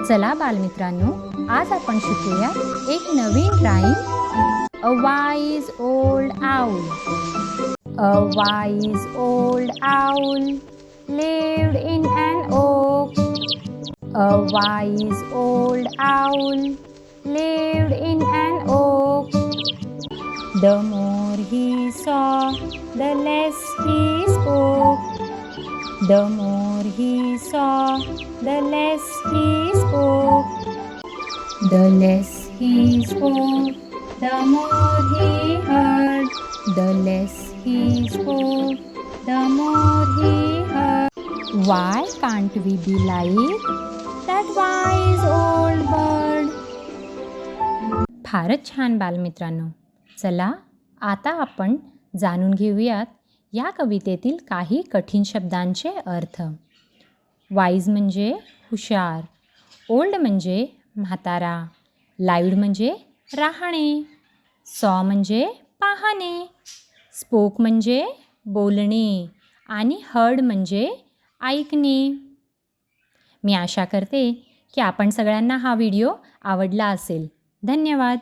चला बालमित्रांनो, आज आपण शिकूया एक नवीन rhyme. A wise old owl. A wise old owl lived in an oak. A wise old owl lived in an oak. The more he saw, the less he spoke. The more he saw, the less he spoke. The less he spoke, the more he heard. The less he spoke, the more he heard. Why can't we be like that wise old bird? फारच छान बालमित्रांनो. चला आता आपण जाणून घेऊयात या कवितेतील काही कठीण शब्दांचे अर्थ. वाईज म्हणजे हुशार, ओल्ड म्हणजे म्हातारा, लाईव्ड म्हणजे राहणे, सॉ म्हणजे पाहणे, स्पोक म्हणजे बोलणे आणि हर्ड म्हणजे ऐकणे. मी आशा करते की आपण सगळ्यांना हा व्हिडिओ आवडला असेल. धन्यवाद.